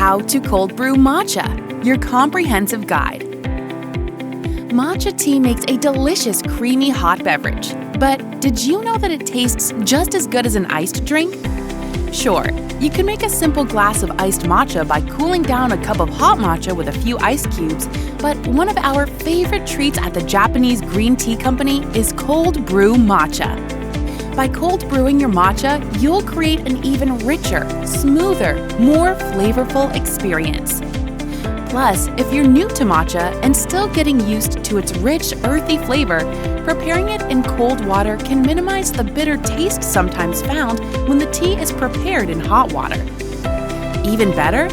How to Cold Brew Matcha, your comprehensive guide. Matcha tea makes a delicious creamy hot beverage. But did you know that it tastes just as good as an iced drink? Sure, you can make a simple glass of iced matcha by cooling down a cup of hot matcha with a few ice cubes, but one of our favorite treats at the Japanese green tea company is cold brew matcha. By cold brewing your matcha, you'll create an even richer, smoother, more flavorful experience. Plus, if you're new to matcha and still getting used to its rich, earthy flavor, preparing it in cold water can minimize the bitter taste sometimes found when the tea is prepared in hot water. Even better,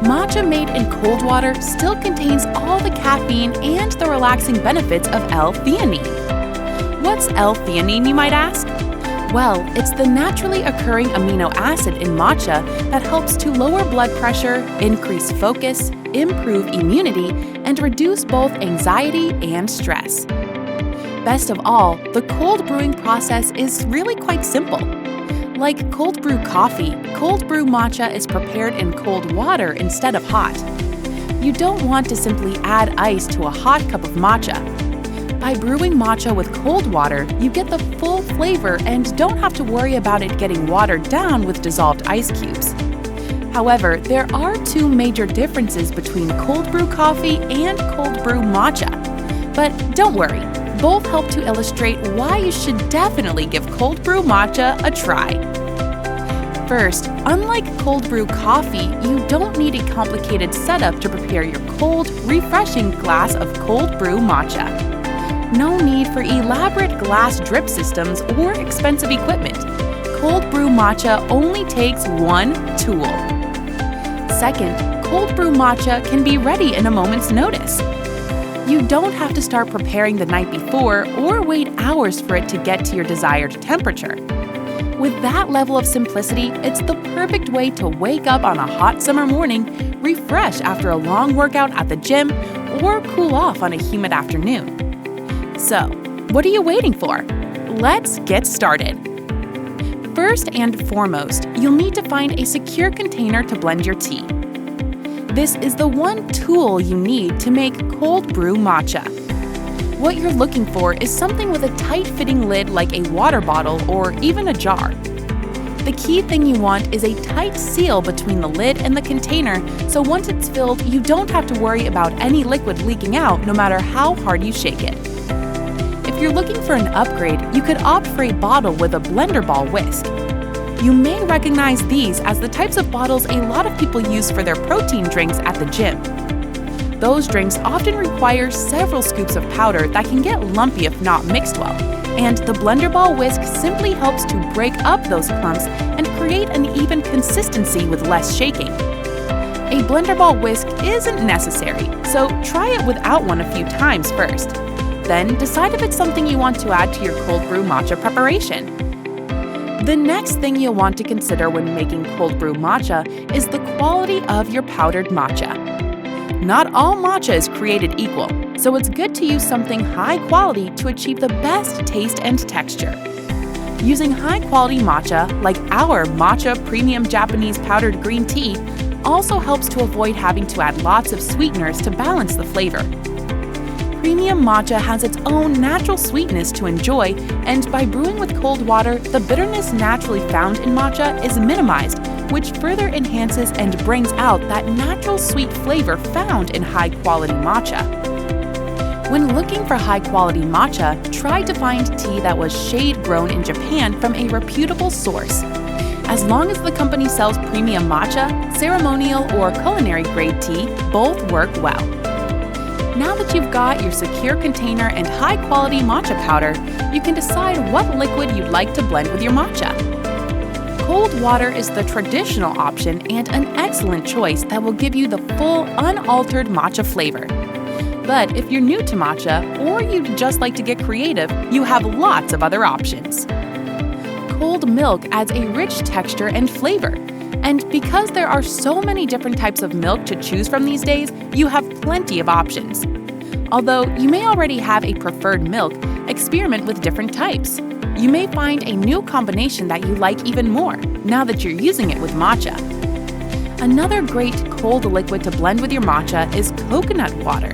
matcha made in cold water still contains all the caffeine and the relaxing benefits of L-theanine. What's L-theanine, you might ask? Well, it's the naturally occurring amino acid in matcha that helps to lower blood pressure, increase focus, improve immunity, and reduce both anxiety and stress. Best of all, the cold brewing process is really quite simple. Like cold brew coffee, cold brew matcha is prepared in cold water instead of hot. You don't want to simply add ice to a hot cup of matcha. By brewing matcha with cold water, you get the full flavor and don't have to worry about it getting watered down with dissolved ice cubes. However, there are two major differences between cold brew coffee and cold brew matcha. But don't worry, both help to illustrate why you should definitely give cold brew matcha a try. First, unlike cold brew coffee, you don't need a complicated setup to prepare your cold, refreshing glass of cold brew matcha. No need for elaborate glass drip systems or expensive equipment. Cold brew matcha only takes one tool. Second, cold brew matcha can be ready in a moment's notice. You don't have to start preparing the night before or wait hours for it to get to your desired temperature. With that level of simplicity, it's the perfect way to wake up on a hot summer morning, refresh after a long workout at the gym, or cool off on a humid afternoon. So, what are you waiting for? Let's get started. First and foremost, you'll need to find a secure container to blend your tea. This is the one tool you need to make cold brew matcha. What you're looking for is something with a tight-fitting lid like a water bottle or even a jar. The key thing you want is a tight seal between the lid and the container, so once it's filled, you don't have to worry about any liquid leaking out no matter how hard you shake it. If you're looking for an upgrade, you could opt for a bottle with a blender ball whisk. You may recognize these as the types of bottles a lot of people use for their protein drinks at the gym. Those drinks often require several scoops of powder that can get lumpy if not mixed well, and the blender ball whisk simply helps to break up those clumps and create an even consistency with less shaking. A blender ball whisk isn't necessary, so try it without one a few times first. Then decide if it's something you want to add to your cold brew matcha preparation. The next thing you'll want to consider when making cold brew matcha is the quality of your powdered matcha. Not all matcha is created equal, so it's good to use something high quality to achieve the best taste and texture. Using high quality matcha, like our matcha premium Japanese powdered green tea, also helps to avoid having to add lots of sweeteners to balance the flavor. Premium matcha has its own natural sweetness to enjoy, and by brewing with cold water, the bitterness naturally found in matcha is minimized, which further enhances and brings out that natural sweet flavor found in high-quality matcha. When looking for high-quality matcha, try to find tea that was shade-grown in Japan from a reputable source. As long as the company sells premium matcha, ceremonial or culinary-grade tea both work well. Now that you've got your secure container and high-quality matcha powder, you can decide what liquid you'd like to blend with your matcha. Cold water is the traditional option and an excellent choice that will give you the full, unaltered matcha flavor. But if you're new to matcha, or you'd just like to get creative, you have lots of other options. Cold milk adds a rich texture and flavor. And because there are so many different types of milk to choose from these days, you have plenty of options. Although you may already have a preferred milk, experiment with different types. You may find a new combination that you like even more, now that you're using it with matcha. Another great cold liquid to blend with your matcha is coconut water.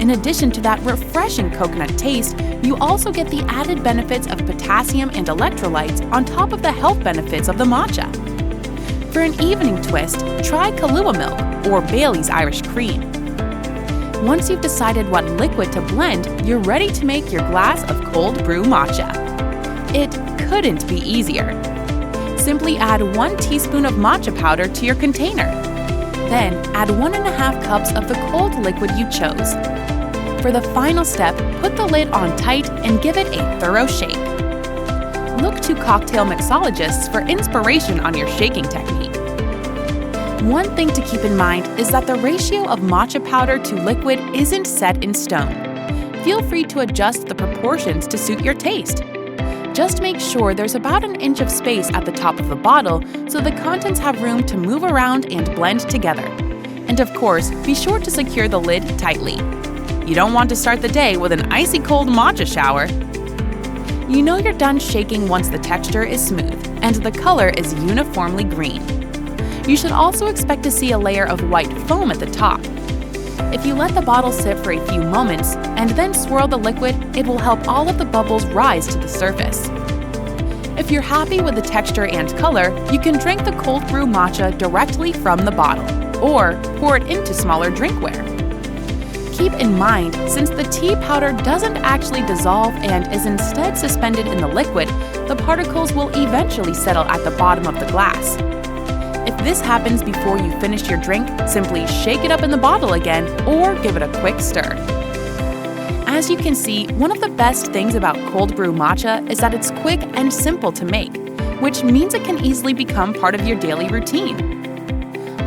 In addition to that refreshing coconut taste, you also get the added benefits of potassium and electrolytes on top of the health benefits of the matcha. For an evening twist, try Kahlua milk or Bailey's Irish cream. Once you've decided what liquid to blend, you're ready to make your glass of cold brew matcha. It couldn't be easier. Simply add 1 teaspoon of matcha powder to your container. Then add 1½ cups of the cold liquid you chose. For the final step, put the lid on tight and give it a thorough shake. Look to cocktail mixologists for inspiration on your shaking technique. One thing to keep in mind is that the ratio of matcha powder to liquid isn't set in stone. Feel free to adjust the proportions to suit your taste. Just make sure there's about 1 inch of space at the top of the bottle so the contents have room to move around and blend together. And of course, be sure to secure the lid tightly. You don't want to start the day with an icy cold matcha shower. You know you're done shaking once the texture is smooth and the color is uniformly green. You should also expect to see a layer of white foam at the top. If you let the bottle sit for a few moments and then swirl the liquid, it will help all of the bubbles rise to the surface. If you're happy with the texture and color, you can drink the cold brew matcha directly from the bottle, or pour it into smaller drinkware. Keep in mind, since the tea powder doesn't actually dissolve and is instead suspended in the liquid, the particles will eventually settle at the bottom of the glass. If this happens before you finish your drink, simply shake it up in the bottle again or give it a quick stir. As you can see, one of the best things about cold brew matcha is that it's quick and simple to make, which means it can easily become part of your daily routine.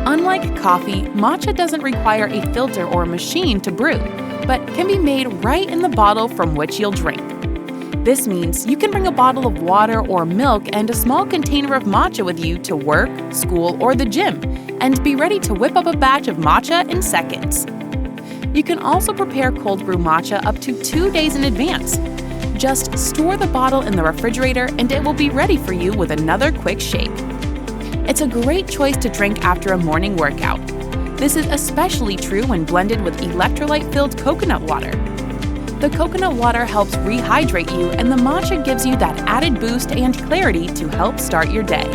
Unlike coffee, matcha doesn't require a filter or a machine to brew, but can be made right in the bottle from which you'll drink. This means you can bring a bottle of water or milk and a small container of matcha with you to work, school, or the gym, and be ready to whip up a batch of matcha in seconds. You can also prepare cold brew matcha up to 2 days in advance. Just store the bottle in the refrigerator and it will be ready for you with another quick shake. It's a great choice to drink after a morning workout. This is especially true when blended with electrolyte-filled coconut water. The coconut water helps rehydrate you, and the matcha gives you that added boost and clarity to help start your day.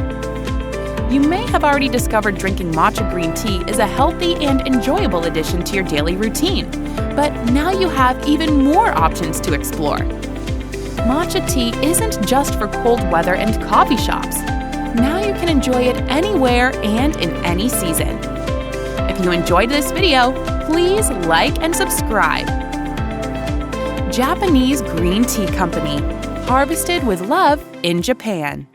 You may have already discovered drinking matcha green tea is a healthy and enjoyable addition to your daily routine, but now you have even more options to explore. Matcha tea isn't just for cold weather and coffee shops. Now you can enjoy it anywhere and in any season. If you enjoyed this video, please like and subscribe. Japanese Green Tea Company, harvested with love in Japan.